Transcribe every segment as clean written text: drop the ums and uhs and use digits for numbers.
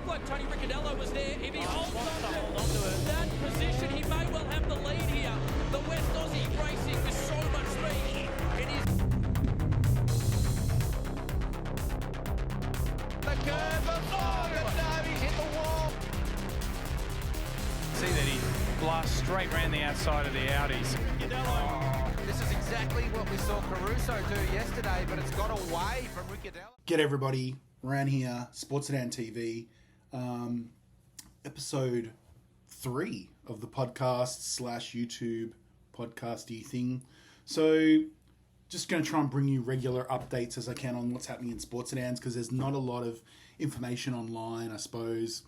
like Tony Ricciardello was there. If he holds on to that position, he may well have the lead here. The West Aussie racing with so much speed. It is the curve of no, he's hit the wall. See that he blasts straight round the outside of the Audis. This is exactly what we saw Caruso do yesterday, but it's got away from Ricciardello. Get everybody around here, Sports Sedan TV, episode 3 of the podcast / YouTube podcasty thing. So just going to try and bring you regular updates as I can on what's happening in Sports Sedans, because there's not a lot of information online, I suppose.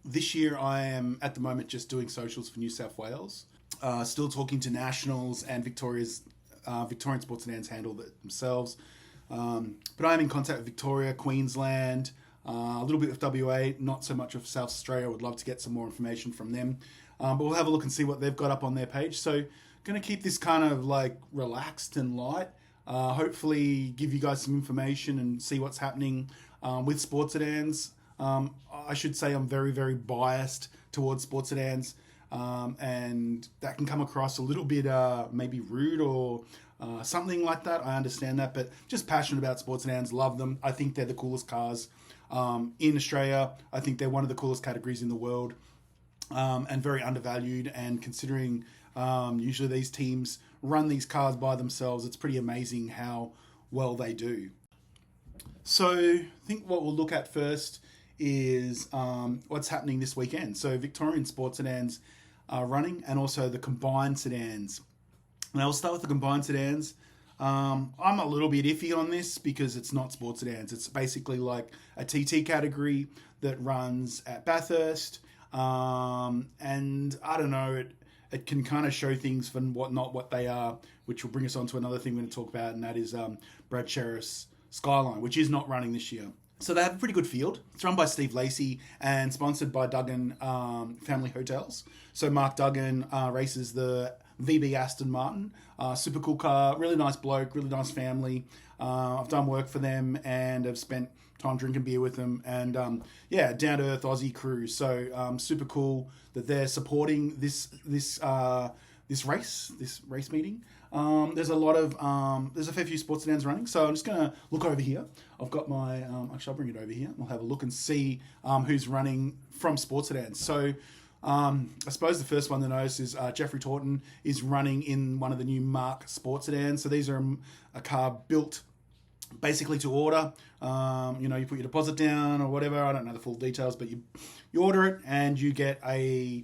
This year I am at the moment just doing socials for New South Wales. Still talking to nationals, and Victorian Sports Sedans handle it themselves. But I'm in contact with Victoria, Queensland, a little bit with WA, not so much with South Australia. I would love to get some more information from them. But we'll have a look and see what they've got up on their page. So going to keep this kind of like relaxed and light. Hopefully give you guys some information and see what's happening with Sports Sedans. I should say I'm very, very biased towards Sports Sedans. And that can come across a little bit maybe rude or something like that. I understand that, but just passionate about Sports Sedans, love them. I think they're the coolest cars in Australia. I think they're one of the coolest categories in the world, and very undervalued. And considering usually these teams run these cars by themselves, it's pretty amazing how well they do. So I think what we'll look at first is what's happening this weekend. So Victorian Sports Sedans are running, and also the combined sedans. Now we'll start with the combined sedans. I'm a little bit iffy on this because it's not Sports Sedans. It's basically like a TT category that runs at Bathurst. And I don't know, it can kind of show things for not what they are, which will bring us on to another thing we're going to talk about, and that is Brad Sheriff's Skyline, which is not running this year. So they have a pretty good field. It's run by Steve Lacey and sponsored by Duggan Family Hotels. So Mark Duggan races the VB Aston Martin. Super cool car, really nice bloke, really nice family. I've done work for them and have spent time drinking beer with them. And down-to-earth Aussie crew. So super cool that they're supporting this race meeting. There's a fair few Sports Sedans running, so I'm just going to look over here. I've got my, I'll bring it over here. We'll have a look and see who's running from Sports Sedans. So I suppose the first one to notice is Jeffrey Taunton is running in one of the new Mark Sports Sedans. So these are a car built basically to order. You put your deposit down or whatever. I don't know the full details, but you order it and you get a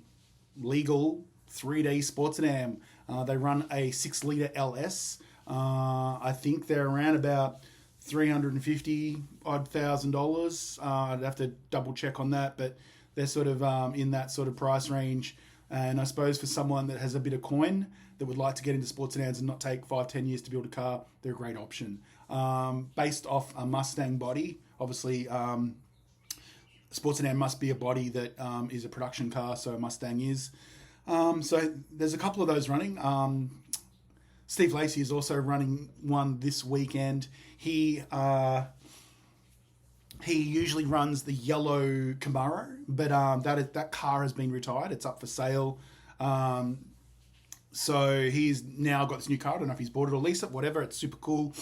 legal 3D Sports Sedan. They run a 6-litre LS. I think they're around about $350,000. I'd have to double check on that, but they're sort of in that sort of price range. And I suppose for someone that has a bit of coin that would like to get into Sports Sedans and not take 5-10 years to build a car, they're a great option. Based off a Mustang body, obviously Sports Sedan must be a body that is a production car, so a Mustang is. So there's a couple of those running. Steve Lacey is also running one this weekend. He usually runs the yellow Camaro, but that car has been retired. It's up for sale. So he's now got this new car. I don't know if he's bought it or leased it, whatever. It's super cool.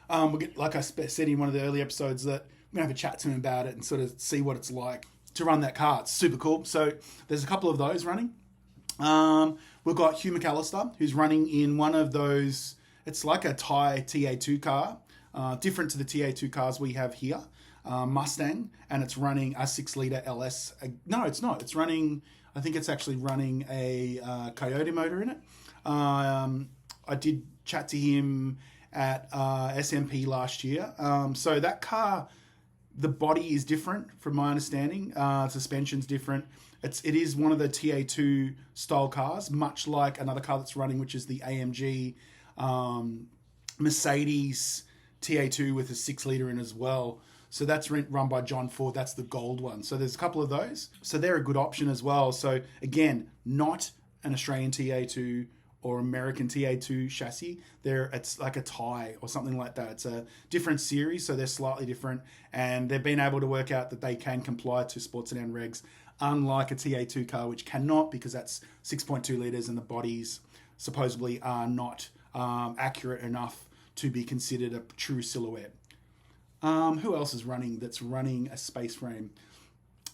Like I said in one of the early episodes, that I'm going to have a chat to him about it and sort of see what it's like to run that car. It's super cool. So there's a couple of those running. We've got Hugh McAllister, who's running in one of those, it's like a Thai TA2 car, different to the TA2 cars we have here, Mustang, and it's running a 6-litre LS. No, it's not. It's running, I think it's actually running a Coyote motor in it. I did chat to him at SMP last year. So that car, the body is different from my understanding. Suspension's different. It is one of the TA2 style cars, much like another car that's running, which is the AMG Mercedes TA2 with a 6-litre in as well. So that's run by John Ford. That's the gold one. So there's a couple of those. So they're a good option as well. So again, not an Australian TA2 or American TA2 chassis. It's like a tie or something like that. It's a different series, so they're slightly different, and they've been able to work out that they can comply to Sport Sedan regs, unlike a TA2 car, which cannot, because that's 6.2 litres and the bodies supposedly are not accurate enough to be considered a true silhouette. Who else is running that's running a space frame?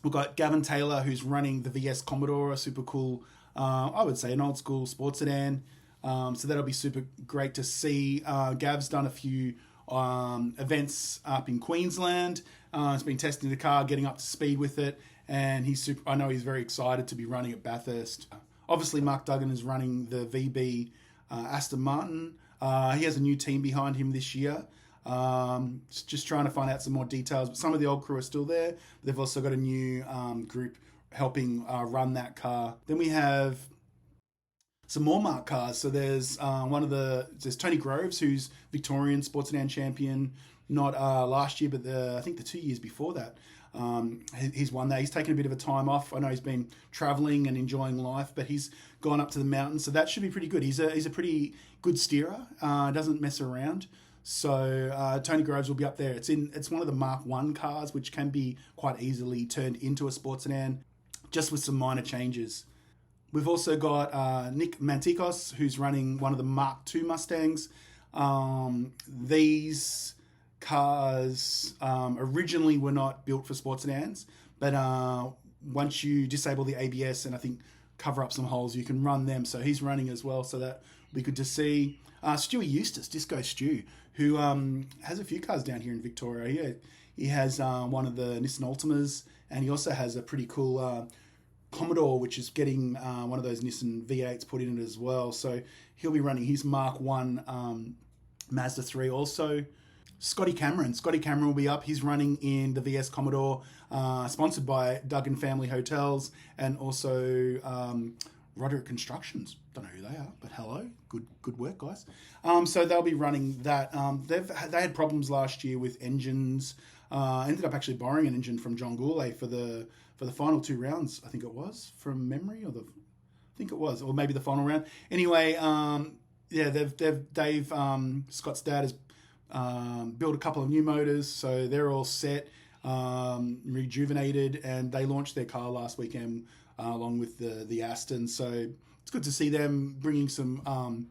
We've got Gavin Taylor, who's running the VS Commodore, a super cool, I would say an old school sports sedan. So that'll be super great to see. Gav's done a few events up in Queensland. He's been testing the car, getting up to speed with it, and I know he's very excited to be running at Bathurst. Obviously, Mark Duggan is running the VB Aston Martin. He has a new team behind him this year. Just trying to find out some more details. But some of the old crew are still there. They've also got a new group helping run that car. Then we have some more Mark cars. So there's there's Tony Groves, who's Victorian Sports Sedan champion, not last year, but I think the 2 years before that. He's won that. He's taken a bit of a time off. I know he's been traveling and enjoying life, but he's gone up to the mountains, so that should be pretty good. He's a pretty good steerer. Doesn't mess around. So Tony Groves will be up there. It's one of the Mark 1 cars, which can be quite easily turned into a sports sedan, just with some minor changes. We've also got Nick Mantikos, who's running one of the Mark 2 Mustangs. These cars originally were not built for sports sedans, but once you disable the ABS and I think cover up some holes, you can run them. So he's running as well, so that will be good to see. Stewie Eustace, Disco Stew, who has a few cars down here in Victoria. He has one of the Nissan Altimas, and he also has a pretty cool Commodore, which is getting one of those Nissan V8s put in it as well. So he'll be running his Mark 1 Mazda 3 also. Scotty Cameron will be up. He's running in the VS Commodore, sponsored by Duggan Family Hotels and also Roderick Constructions. Don't know who they are, but hello, good work, guys. So they'll be running that. They had problems last year with engines. Ended up actually borrowing an engine from John Goulet for the final 2 rounds. I think it was from memory, I think it was, or maybe the final round. Anyway, Dave Scott's dad has built a couple of new motors, so they're all set, rejuvenated, and they launched their car last weekend along with the Aston. So it's good to see them bringing some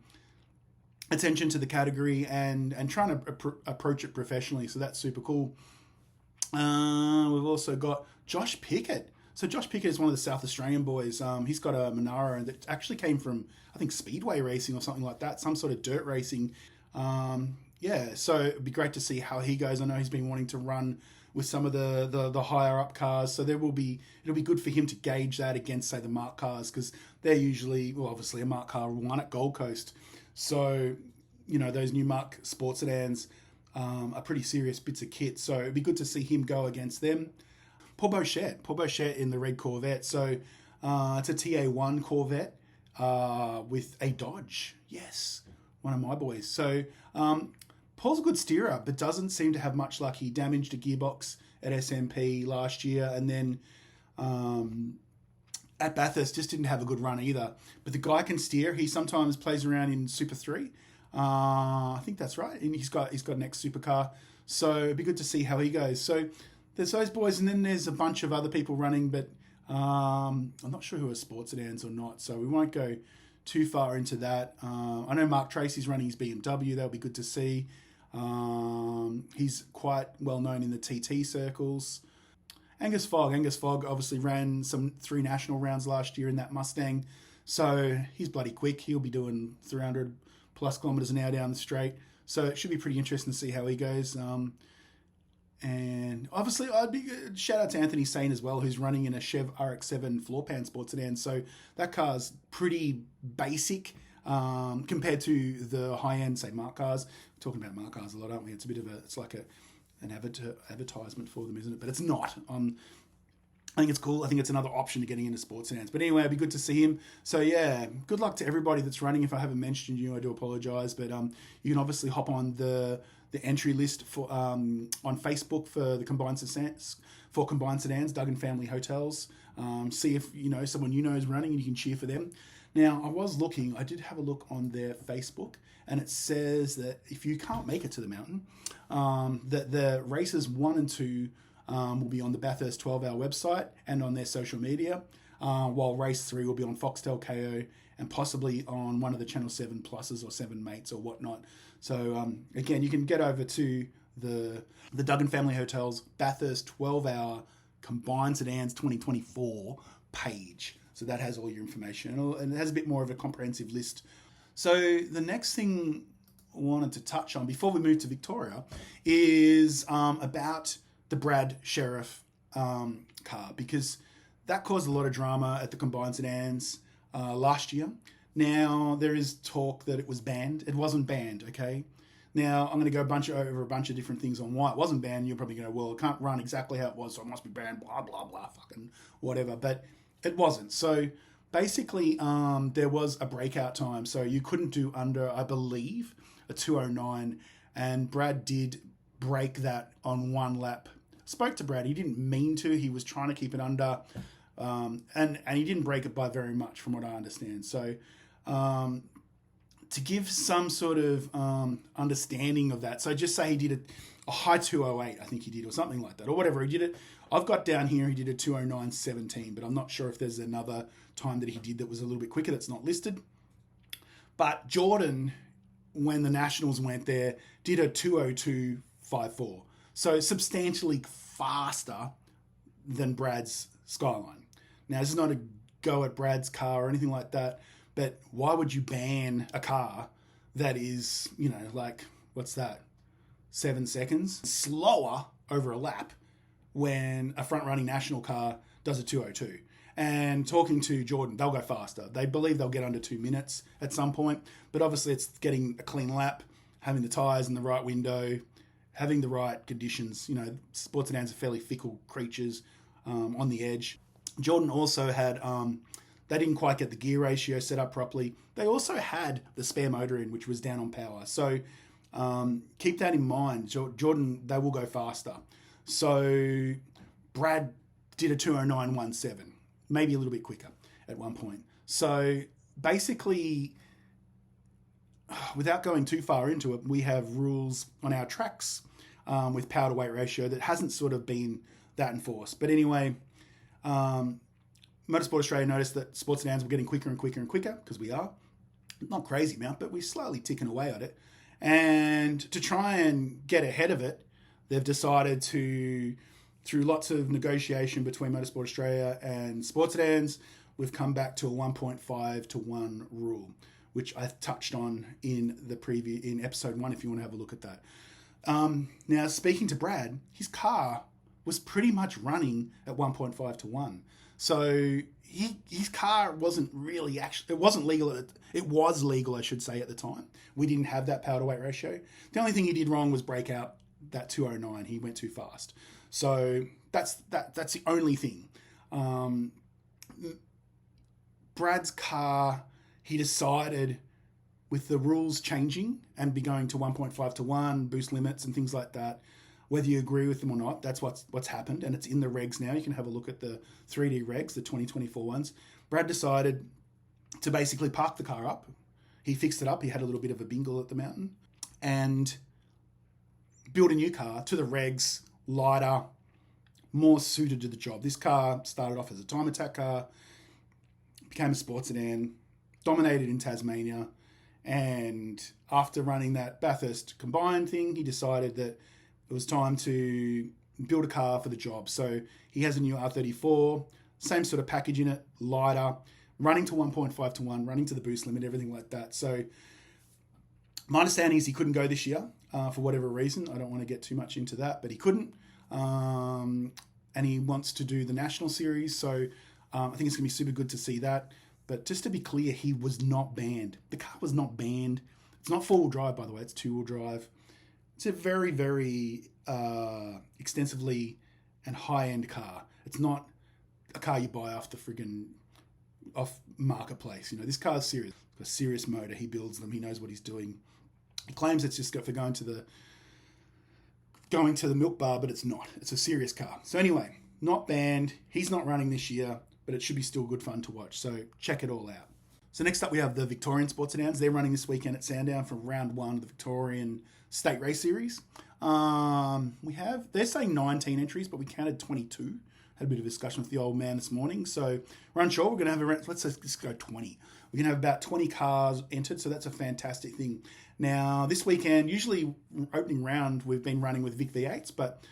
attention to the category and trying to approach it professionally. So that's super cool. We've also got Josh Pickett. So Josh Pickett is one of the South Australian boys. He's got a Monaro that actually came from, I think, speedway racing or something like that, some sort of dirt racing. So it'd be great to see how he goes. I know he's been wanting to run with some of the higher up cars, so it'll be good for him to gauge that against, say, the Mark cars, because they're usually, well, obviously a Mark car won at Gold Coast, so those new Mark sports sedans are pretty serious bits of kit. So it'd be good to see him go against them. Paul Bochette in the red Corvette. So it's a TA1 Corvette with a Dodge. Yes, one of my boys. So Paul's a good steerer, but doesn't seem to have much luck. He damaged a gearbox at SMP last year, and then at Bathurst just didn't have a good run either. But the guy can steer. He sometimes plays around in Super 3. I think that's right. And he's got an ex supercar. So it'd be good to see how he goes. So there's those boys, and then there's a bunch of other people running, but I'm not sure who are sports sedans or not. So we won't go too far into that. I know Mark Tracy's running his BMW. That'll be good to see. He's quite well known in the TT circles. Angus Fogg obviously ran some 3 national rounds last year in that Mustang. So he's bloody quick. He'll be doing 300 plus kilometers an hour down the straight. So it should be pretty interesting to see how he goes. And obviously, shout out to Anthony Sane as well, who's running in a Chev RX-7 floor pan sports sedan. So that car's pretty basic compared to the high-end, say, Mark cars. We're talking about Mark cars a lot, aren't we? It's like an advertisement for them, isn't it? But it's not. I think it's cool. I think it's another option to getting into sports sedans. But anyway, it'd be good to see him. So yeah, good luck to everybody that's running. If I haven't mentioned you, I do apologise. But you can obviously hop on the entry list for on Facebook for the combined sedans, Duggan Family Hotels. See if someone is running and you can cheer for them. Now, I was looking, I did have a look on their Facebook, and it says that if you can't make it to the mountain, that the races 1 and 2 will be on the Bathurst 12-hour website and on their social media, while race 3 will be on Foxtel KO and possibly on one of the Channel 7 Pluses or 7 Mates or whatnot. So, again, you can get over to the Duggan Family Hotels Bathurst 12-hour Combined Sedans 2024 page. So that has all your information, and it has a bit more of a comprehensive list. So the next thing I wanted to touch on before we move to Victoria is about the Brad Sheriff car, because that caused a lot of drama at the Combined Sedans last year. Now, there is talk that it was banned. It wasn't banned, okay? Now, I'm going to go over a bunch of different things on why it wasn't banned. You're probably going to, well, it can't run exactly how it was, so it must be banned, blah, blah, blah, fucking whatever. But it wasn't. So basically, there was a breakout time. So you couldn't do under, I believe, a 209. And Brad did break that on one lap. Spoke to Brad. He didn't mean to. He was trying to keep it under. And he didn't break it by very much, from what I understand. So to give some sort of understanding of that, so just say he did a high 208, I think he did, or something like that, or whatever he did it. I've got down here he did a 209.17, but I'm not sure if there's another time that he did that was a little bit quicker that's not listed. But Jordan, when the Nationals went there, did a 202.54, so substantially faster than Brad's Skyline. Now, this is not a go at Brad's car or anything like that, but why would you ban a car that is, you know, like, what's that, 7 seconds slower over a lap when a front-running national car does a 202? And talking to Jordan, they'll go faster. They believe they'll get under 2 minutes at some point, but obviously it's getting a clean lap, having the tyres in the right window, having the right conditions. You know, sports sedans are fairly fickle creatures on the edge. Jordan also had, they didn't quite get the gear ratio set up properly. They also had the spare motor in, which was down on power. So keep that in mind. Jordan, they will go faster. So Brad did a 209.17, maybe a little bit quicker at one point. So basically, without going too far into it, we have rules on our tracks with power to weight ratio that hasn't sort of been that enforced. But anyway, Motorsport Australia noticed that sports sedans were getting quicker and quicker and quicker, because we are. Not crazy amount, but we're slowly ticking away at it. And to try and get ahead of it, they've decided to, through lots of negotiation between Motorsport Australia and sports sedans, we've come back to a 1.5 to 1 rule, which I touched on in the preview in episode 1, if you want to have a look at that. Now, speaking to Brad, his car was pretty much running at 1.5 to 1. So his car wasn't really actually, it wasn't legal. It was legal, I should say, at the time. We didn't have that power to weight ratio. The only thing he did wrong was break out that 209. He went too fast. So that's the only thing. Brad's car, he decided with the rules changing and be going to 1.5 to 1, boost limits and things like that, whether you agree with them or not, that's what's happened, and it's in the regs now. You can have a look at the 3D regs, the 2024 ones. Brad decided to basically park the car up. He fixed it up. He had a little bit of a bingle at the mountain and built a new car to the regs, lighter, more suited to the job. This car started off as a time attack car, became a sports sedan, dominated in Tasmania, and after running that Bathurst combined thing, he decided that it was time to build a car for the job. So he has a new R34, same sort of package in it, lighter, running to 1.5 to 1, running to the boost limit, everything like that. So my understanding is he couldn't go this year for whatever reason. I don't want to get too much into that, but he couldn't. And he wants to do the National Series. So I think it's going to be super good to see that. But just to be clear, he was not banned. The car was not banned. It's not four-wheel drive, by the way. It's two-wheel drive. It's a very, very extensively and high-end car. It's not a car you buy off marketplace. You know, this car's serious. It's got a serious motor. He builds them. He knows what he's doing. He claims it's just for going to the milk bar, but it's not. It's a serious car. So anyway, not banned. He's not running this year, but it should be still good fun to watch. So check it all out. So next up we have the Victorian Sports Sedans. They're running this weekend at Sandown for round 1 of the Victorian State Race Series. They're saying 19 entries, but we counted 22. Had a bit of a discussion with the old man this morning. So we're unsure. We're going to have let's go 20. We're going to have about 20 cars entered, so that's a fantastic thing. Now, this weekend, usually opening round, we've been running with Vic V8s, but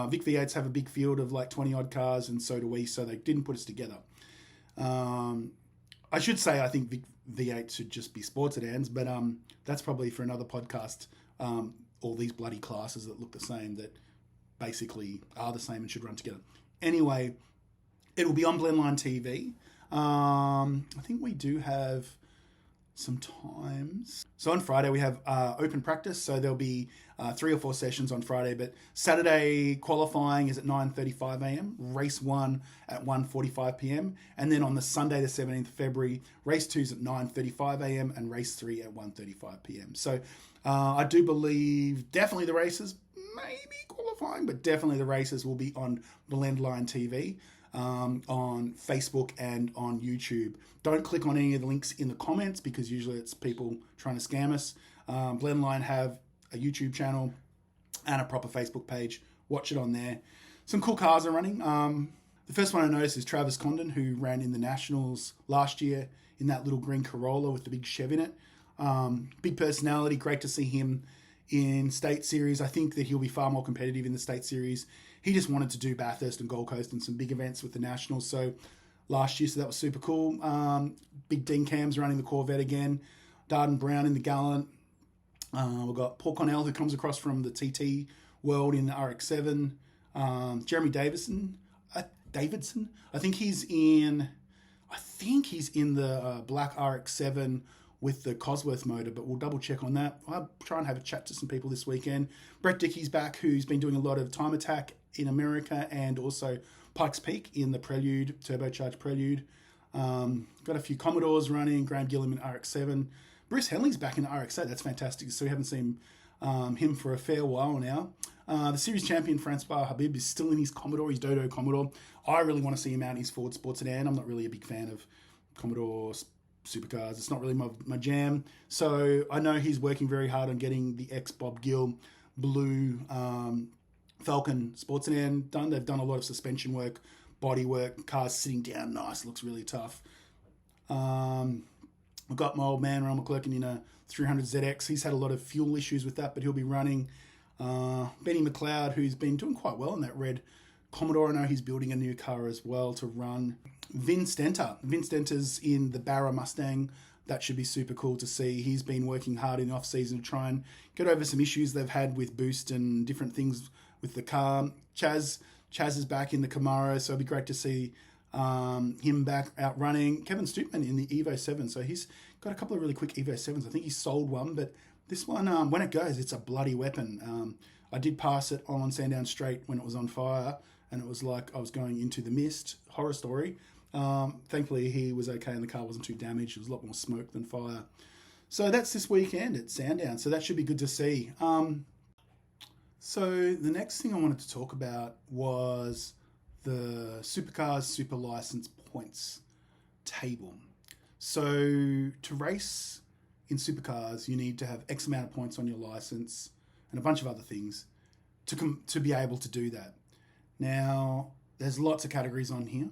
Vic V8s have a big field of like 20-odd cars, and so do we, so they didn't put us together. I should say I think Vic V8 should just be sports sedans, but that's probably for another podcast. All these bloody classes that look the same, that basically are the same and should run together. Anyway, it will be on Blendline TV. I think we do have some times. So on Friday we have open practice, so there'll be 3 or 4 sessions on Friday, but Saturday qualifying is at 9:35 a.m, race 1 at 1:45 p.m, and then on the Sunday the 17th of February, race 2 is at 9:35 a.m, and race 3 at 1:35 p.m. So I do believe definitely the races, maybe qualifying, but definitely the races will be on Blendline TV. On Facebook and on YouTube. Don't click on any of the links in the comments, because usually it's people trying to scam us. Blendline have a YouTube channel and a proper Facebook page. Watch it on there. Some cool cars are running. The first one I noticed is Travis Condon, who ran in the Nationals last year in that little green Corolla with the big Chev in it. Big personality. Great to see him in State Series. I think that he'll be far more competitive in the State Series. He just wanted to do Bathurst and Gold Coast and some big events with the Nationals last year, so that was super cool. Big Dean Cam's running the Corvette again. Darden Brown in the Gallant. We've got Paul Connell, who comes across from the TT world in the RX-7. Jeremy Davidson. I think he's in the black RX-7 with the Cosworth motor, but we'll double check on that. I'll try and have a chat to some people this weekend. Brett Dickey's back, who's been doing a lot of Time Attack in America and also Pikes Peak in the Prelude, turbocharged Prelude. Got a few Commodores running, Graham Gillam in RX-7. Bruce Henley's back in the RX-8. That's fantastic. So we haven't seen him for a fair while now. The series champion Francois Habib is still in his Commodore, his Dodo Commodore. I really want to see him out in his Ford Sports Sedan. I'm not really a big fan of Commodore supercars. It's not really my jam. So I know he's working very hard on getting the ex-Bob Gill blue Falcon Sports Sedan done. They've done a lot of suspension work, body work, cars sitting down nice, looks really tough. I've got my old man Ron McClurkin in a 300ZX. He's had a lot of fuel issues with that, but he'll be running. Benny McLeod, who's been doing quite well in that red Commodore. I know he's building a new car as well to run. Vin Stenter's in the Barra Mustang. That should be super cool to see. He's been working hard in the off-season to try and get over some issues they've had with boost and different things with the car. Chaz is back in the Camaro, so it'll be great to see him back out running. Kevin Stoopman in the Evo 7, so he's got a couple of really quick Evo 7s. I think he's sold one, but this one, when it goes, it's a bloody weapon. I did pass it on Sandown Straight when it was on fire, and it was like I was going into the mist. Horror story. Thankfully, he was okay and the car wasn't too damaged. There was a lot more smoke than fire. So that's this weekend at Sandown. So that should be good to see. So the next thing I wanted to talk about was the Supercars Super License points table. So to race in Supercars, you need to have X amount of points on your license and a bunch of other things to be able to do that. Now, there's lots of categories on here.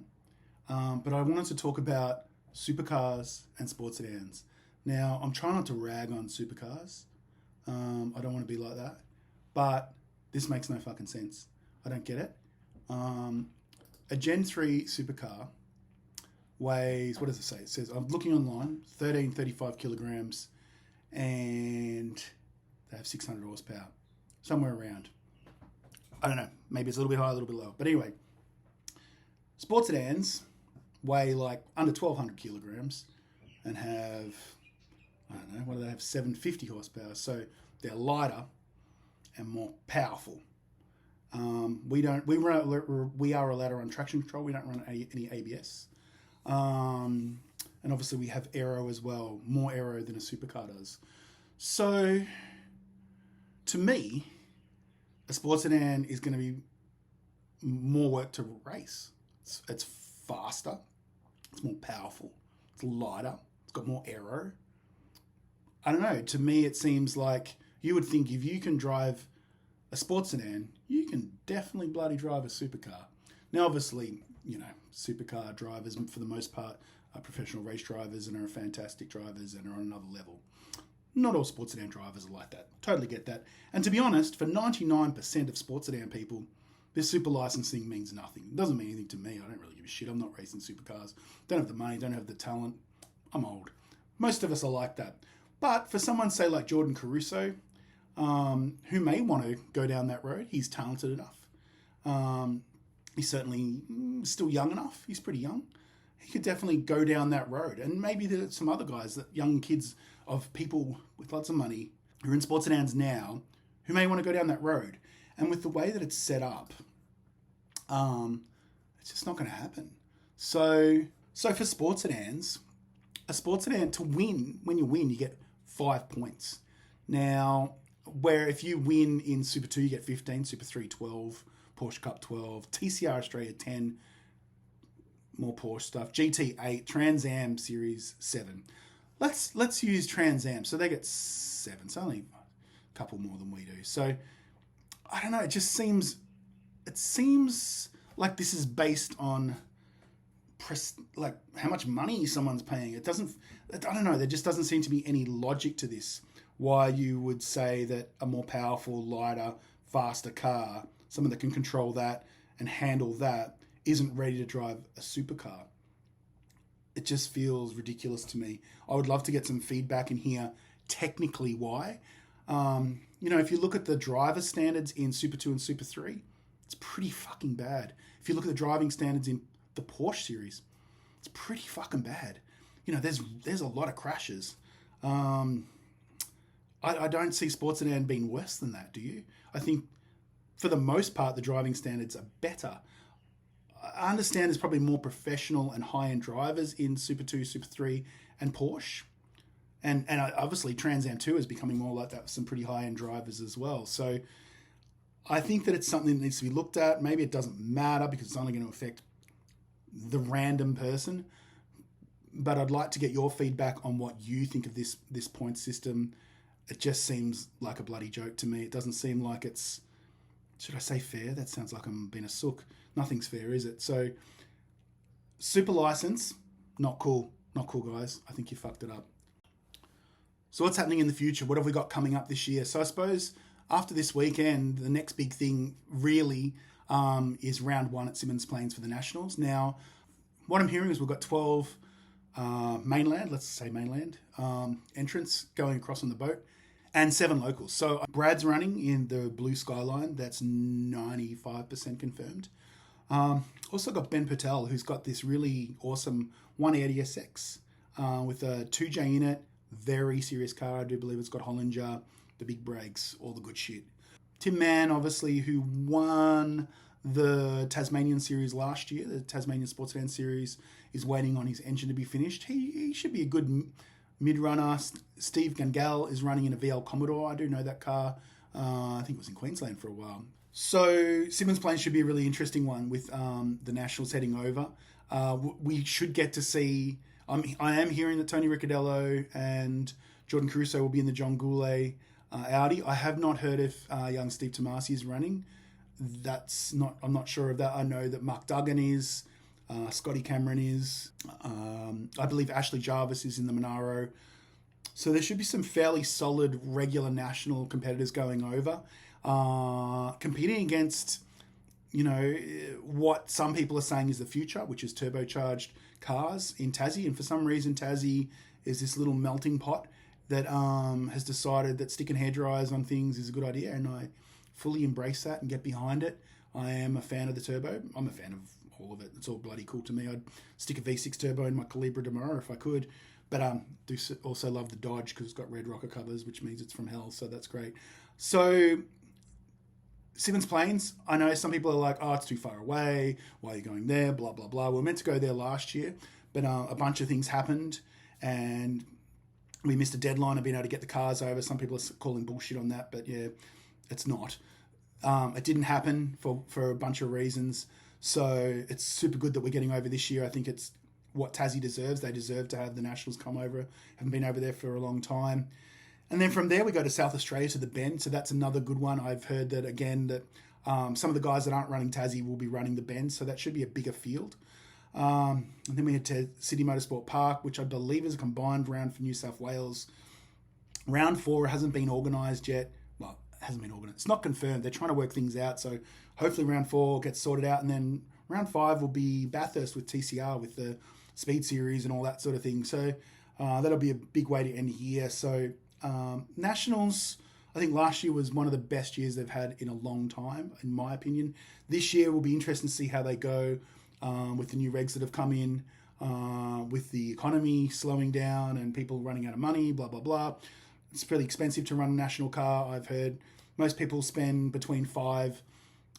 But I wanted to talk about supercars and sports sedans. Now, I'm trying not to rag on supercars. I don't want to be like that. But this makes no fucking sense. I don't get it. A Gen 3 supercar weighs, what does it say? It says, I'm looking online, 1335 kilograms, and they have 600 horsepower. Somewhere around. I don't know. Maybe it's a little bit higher, a little bit lower. But anyway, sports sedans weigh like under 1,200 kilograms and have, I don't know, what do they have? 750 horsepower. So they're lighter and more powerful. We are allowed to run traction control. We don't run any ABS. And obviously we have aero as well, more aero than a supercar does. So to me, a sports sedan is going to be more work to race. It's faster. It's more powerful. It's lighter. It's It's got more aero. I don't know. To me, it seems like you would think if you can drive a sports sedan, you can definitely bloody drive a supercar. Now, obviously, supercar drivers, for the most part, are professional race drivers and are fantastic drivers and are on another level. Not all sports sedan drivers are like that. Totally get that. And to be honest, for 99% of sports sedan people, this super licensing means nothing. It doesn't mean anything to me. I don't really give a shit. I'm not racing supercars. Don't have the money, don't have the talent. I'm old. Most of us are like that. But for someone, say, like Jordan Caruso, who may want to go down that road, he's talented enough. He's certainly still young enough. He's pretty young. He could definitely go down that road. And maybe there's some other guys, that young kids of people with lots of money who are in sports sedans now who may want to go down that road. And with the way that it's set up, it's just not going to happen. So for sports sedans, a sports sedan, to win, when you win, you get 5 points. Now, where if you win in Super 2, you get 15, Super 3, 12, Porsche Cup 12, TCR Australia 10, more Porsche stuff, GT 8, Trans Am Series 7. Let's use Trans Am. So they get 7. It's only a couple more than we do. So I don't know. It seems like this is based on like how much money someone's paying. It doesn't. I don't know. There just doesn't seem to be any logic to this. Why you would say that a more powerful, lighter, faster car, someone that can control that and handle that, isn't ready to drive a supercar. It just feels ridiculous to me. I would love to get some feedback in here, technically why. If you look at the driver standards in Super 2 and Super 3, it's pretty fucking bad. If you look at the driving standards in the Porsche series, it's pretty fucking bad. There's a lot of crashes. I don't see sports sedan being worse than that, do you? I think for the most part, the driving standards are better. I understand there's probably more professional and high-end drivers in Super 2, Super 3 and Porsche. And obviously Trans Am 2 is becoming more like that with some pretty high-end drivers as well. So I think that it's something that needs to be looked at. Maybe it doesn't matter because it's only going to affect the random person. But I'd like to get your feedback on what you think of this point system. It just seems like a bloody joke to me. It doesn't seem like it's, should I say fair? That sounds like I'm being a sook. Nothing's fair, is it? So, super license, not cool. Not cool, guys. I think you fucked it up. So what's happening in the future? What have we got coming up this year? So I suppose after this weekend, the next big thing really is round 1 at Simmons Plains for the Nationals. Now, what I'm hearing is we've got 12 mainland entrants going across on the boat, and 7 locals. So Brad's running in the Blue Skyline. That's 95% confirmed. Also got Ben Patel, who's got this really awesome 180SX with a 2J in it. Very serious car. I do believe it's got Hollinger, the big brakes, all the good shit. Tim Mann, obviously, who won the Tasmanian series last year, the Tasmanian Sports Sedan series, is waiting on his engine to be finished. He should be a good mid-runner. Steve Gangal is running in a VL Commodore. I do know that car. I think it was in Queensland for a while. So Simmons Plains should be a really interesting one with the Nationals heading over. We should get to see... I am hearing that Tony Ricciardello and Jordan Caruso will be in the John Goulet Audi. I have not heard if young Steve Tomasi is running. I'm not sure of that. I know that Mark Duggan is, Scotty Cameron is, I believe Ashley Jarvis is in the Monaro. So there should be some fairly solid regular national competitors going over, competing against, what some people are saying is the future, which is turbocharged cars in Tassie. And for some reason, Tassie is this little melting pot that has decided that sticking hairdryers on things is a good idea, and I fully embrace that and get behind it. I am a fan of the turbo. I'm a fan of all of it. It's all bloody cool to me. I'd stick a V6 turbo in my Calibra tomorrow if I could. But do also love the Dodge because it's got red rocker covers, which means it's from hell, so that's great. So Simmons Plains, I know some people are like, oh, it's too far away. Why are you going there? Blah, blah, blah. We were meant to go there last year, but a bunch of things happened and we missed a deadline of being able to get the cars over. Some people are calling bullshit on that, but yeah, it's not. It didn't happen for a bunch of reasons. So it's super good that we're getting over this year. I think it's what Tassie deserves. They deserve to have the Nationals come over. Haven't been over there for a long time. And then from there, we go to South Australia to the Bend. So that's another good one. I've heard that, again, that some of the guys that aren't running Tassie will be running the Bend. So that should be a bigger field. And then we head to Sydney Motorsport Park, which I believe is a combined round for New South Wales. Round 4 hasn't been organised yet. Well, it hasn't been organised. It's not confirmed. They're trying to work things out. So hopefully round 4 gets sorted out. And then round 5 will be Bathurst with TCR, with the Speed Series and all that sort of thing. So that'll be a big way to end the year. So Nationals, I think last year was one of the best years they've had in a long time, in my opinion. This year will be interesting to see how they go with the new regs that have come in, with the economy slowing down and people running out of money, blah, blah, blah. It's pretty expensive to run a national car, I've heard. Most people spend between 5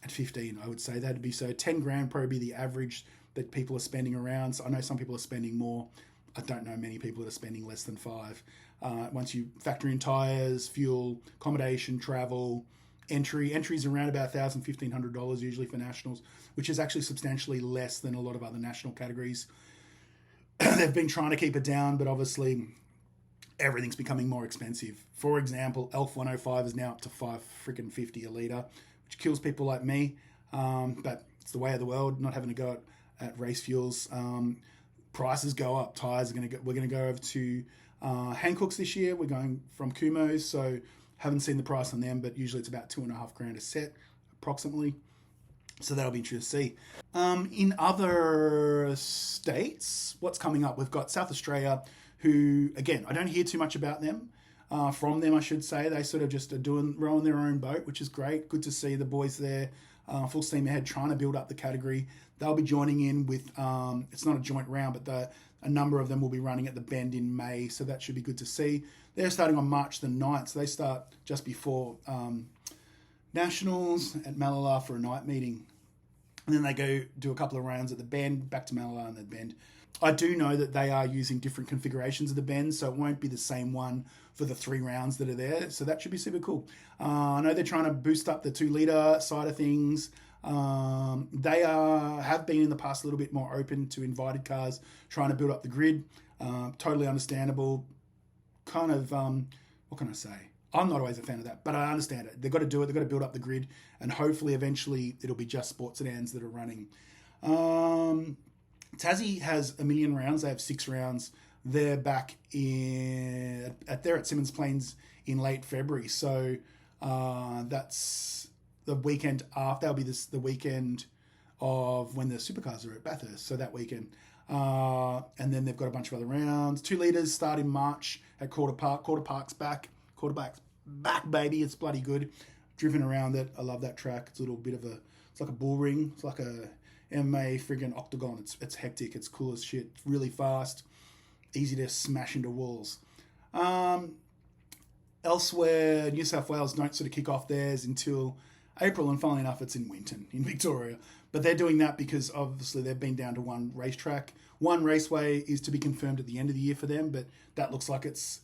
and 15, I would say. That'd be so 10 grand probably the average that people are spending around. So I know some people are spending more. I don't know many people that are spending less than 5. Once you factor in tyres, fuel, accommodation, travel, entries around about $1,000, $1,500 usually for nationals, which is actually substantially less than a lot of other national categories. They've been trying to keep it down, but obviously everything's becoming more expensive. For example, ELF 105 is now up to $5.50 a litre, which kills people like me. But it's the way of the world, not having to go at race fuels. Prices go up. Tyres we're going to go over to Hankook's this year. We're going from Kumho's, so haven't seen the price on them, but usually it's about $2.5 a set, approximately. So that'll be interesting to see. In other states, what's coming up? We've got South Australia, who, again, I don't hear too much about them. From them, I should say. They sort of just are rowing their own boat, which is great. Good to see the boys there, full steam ahead, trying to build up the category. They'll be joining in with, it's not a joint round, but a number of them will be running at the Bend in May, so that should be good to see. They're starting on March the 9th, so they start just before Nationals at Malala for a night meeting. And then they go do a couple of rounds at the Bend, back to Malala and the Bend. I do know that they are using different configurations of the Bend, so it won't be the same one for the 3 rounds that are there, so that should be super cool. I know they're trying to boost up the 2-litre side of things. They have been in the past a little bit more open to invited cars, trying to build up the grid. Totally understandable. Kind of, what can I say? I'm not always a fan of that, but I understand it. They've got to do it. They've got to build up the grid, and hopefully eventually it'll be just sports sedans that are running. Tassie has 1 million rounds. They have 6 rounds. They're back at Simmons Plains in late February. So that's the weekend after. That'll be the weekend of when the supercars are at Bathurst. So that weekend. And then they've got a bunch of other rounds. 2 litres start in March at Quarter Park. Quarter Park's back. Quarterback's back, baby. It's bloody good. Driven around it. I love that track. It's a little bit of it's like a bull ring. It's like a MMA friggin' octagon. It's hectic. It's cool as shit. It's really fast. Easy to smash into walls. Elsewhere, New South Wales don't sort of kick off theirs until April, and funnily enough, it's in Winton, in Victoria. But they're doing that because obviously they've been down to one racetrack. One raceway is to be confirmed at the end of the year for them, but that looks like it's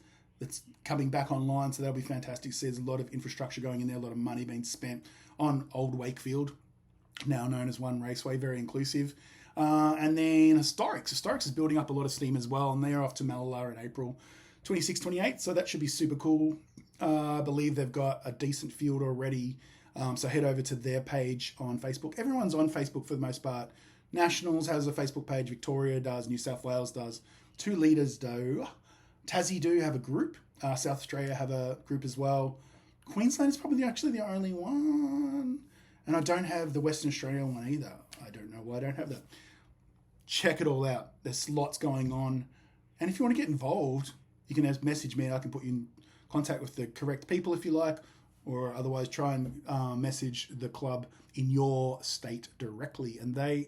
coming back online, so that'll be fantastic. So there's a lot of infrastructure going in there, a lot of money being spent on Old Wakefield, now known as One Raceway, very inclusive. And then Historics. Historics is building up a lot of steam as well, and they're off to Malala in April 26, 28, so that should be super cool. I believe they've got a decent field already, so head over to their page on Facebook. Everyone's on Facebook for the most part. Nationals has a Facebook page, Victoria does, New South Wales does, 2 litres do. Tassie do have a group. South Australia have a group as well. Queensland is probably actually the only one. And I don't have the Western Australia one either. I don't know why I don't have that. Check it all out. There's lots going on. And if you want to get involved, you can message me and I can put you in contact with the correct people if you like, or otherwise try and message the club in your state directly, and they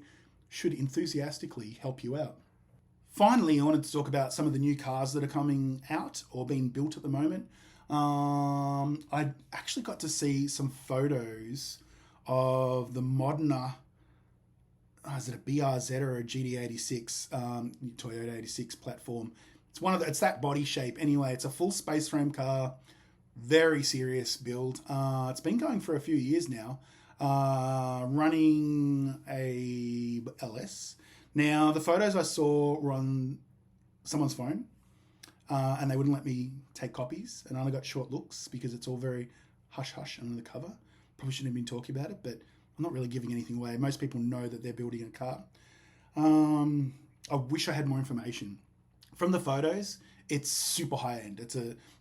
should enthusiastically help you out. Finally, I wanted to talk about some of the new cars that are coming out or being built at the moment. I actually got to see some photos of the Modena, is it a BRZ or a GT86, Toyota 86 platform. It's that body shape. Anyway, it's a full space frame car, very serious build. It's been going for a few years now, running a LS. Now, the photos I saw were on someone's phone, and they wouldn't let me take copies, and I only got short looks because it's all very hush-hush under the cover. Probably shouldn't have been talking about it, but I'm not really giving anything away. Most people know that they're building a car. I wish I had more information. From the photos, it's super high-end.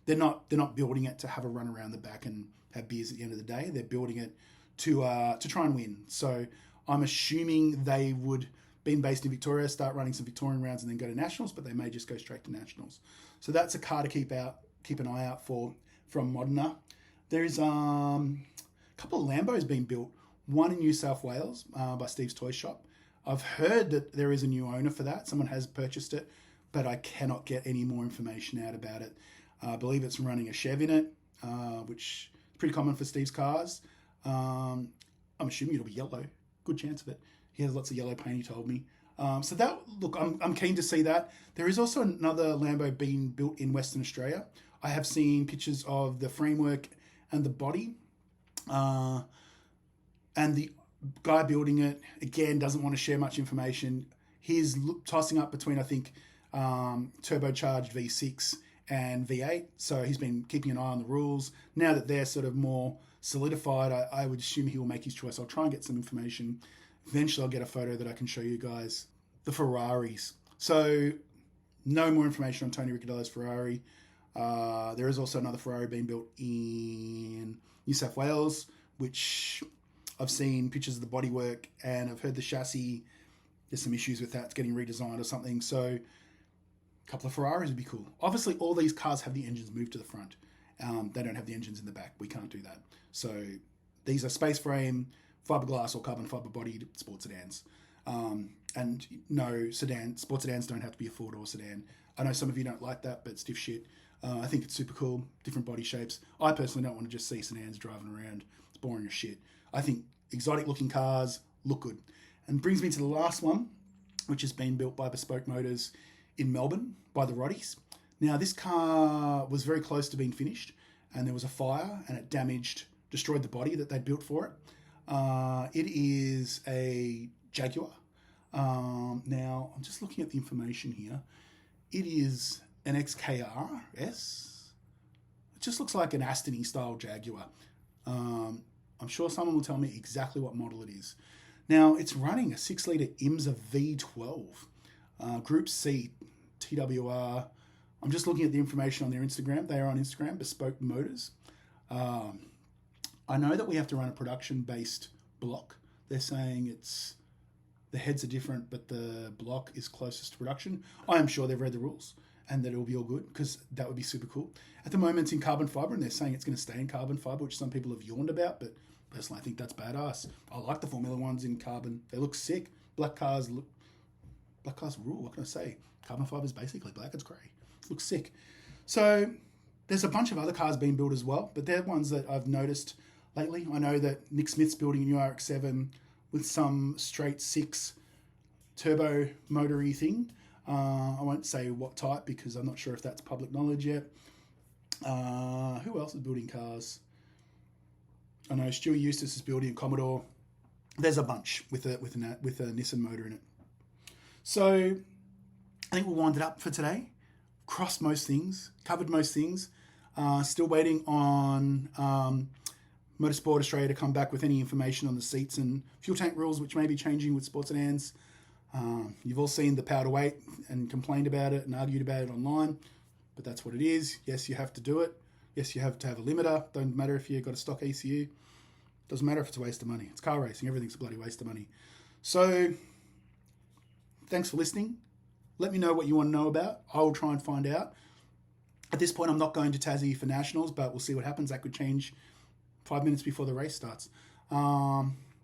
They're not building it to have a run around the back and have beers at the end of the day. They're building it to try and win. So I'm assuming they would, being based in Victoria, start running some Victorian rounds and then go to nationals, but they may just go straight to nationals. So that's a car to keep an eye out for from Modena. There's a couple of Lambos being built. One in New South Wales by Steve's Toy Shop. I've heard that there is a new owner for that. Someone has purchased it, but I cannot get any more information out about it. I believe it's running a Chev in it, which is pretty common for Steve's cars. I'm assuming it'll be yellow. Good chance of it. He has lots of yellow paint, he told me. So that, look, I'm keen to see that. There is also another Lambo being built in Western Australia. I have seen pictures of the framework and the body. And the guy building it, again, doesn't want to share much information. He's tossing up between, I think, turbocharged V6 and V8. So he's been keeping an eye on the rules. Now that they're sort of more solidified, I would assume he will make his choice. I'll try and get some information. Eventually, I'll get a photo that I can show you guys. The Ferraris. So no more information on Tony Ricciardello's Ferrari. There is also another Ferrari being built in New South Wales, which I've seen pictures of the bodywork and I've heard the chassis, there's some issues with that. It's getting redesigned or something. So a couple of Ferraris would be cool. Obviously, all these cars have the engines moved to the front. They don't have the engines in the back. We can't do that. So these are space frame, fiberglass or carbon fiber bodied sports sedans. And no, sports sedans don't have to be a four-door sedan. I know some of you don't like that, but stiff shit. I think it's super cool, different body shapes. I personally don't want to just see sedans driving around. It's boring as shit. I think exotic-looking cars look good. And brings me to the last one, which has been built by Bespoke Motors in Melbourne by the Roddies. Now, this car was very close to being finished, and there was a fire, and it destroyed the body that they'd built for it. It is a Jaguar. Now, I'm just looking at the information here. It is an XKRS. It just looks like an Aston-y style Jaguar. I'm sure someone will tell me exactly what model it is. Now, it's running a 6-litre IMSA V12. Group C, TWR. I'm just looking at the information on their Instagram. They are on Instagram, Bespoke Motors. I know that we have to run a production-based block. They're saying the heads are different, but the block is closest to production. I am sure they've read the rules and that it'll be all good because that would be super cool. At the moment, it's in carbon fiber, and they're saying it's going to stay in carbon fiber, which some people have yawned about, but personally, I think that's badass. I like the Formula Ones in carbon. They look sick. Black cars rule. What can I say? Carbon fiber is basically black. It's grey. It looks sick. So there's a bunch of other cars being built as well, but they're ones that I've noticed lately. I know that Nick Smith's building a new RX-7 with some straight 6 turbo motory thing. I won't say what type because I'm not sure if that's public knowledge yet. Who else is building cars? I know Stewie Eustace is building a Commodore. There's a bunch with a Nissan motor in it. So I think we'll wind it up for today. Crossed most things, covered most things. Still waiting on Motorsport Australia to come back with any information on the seats and fuel tank rules, which may be changing with sports sedans. You've all seen the power to weight and complained about it and argued about it online, but that's what it is. Yes, you have to do it. Yes, you have to have a limiter. Don't matter if you've got a stock ECU. Doesn't matter if it's a waste of money. It's car racing. Everything's a bloody waste of money. So, thanks for listening. Let me know what you want to know about. I will try and find out. At this point, I'm not going to Tassie for nationals, but we'll see what happens. That could change 5 minutes before the race starts.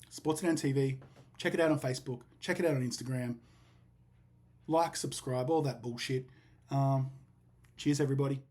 Sports Sedan TV. Check it out on Facebook. Check it out on Instagram. Like, subscribe, all that bullshit. Cheers, everybody.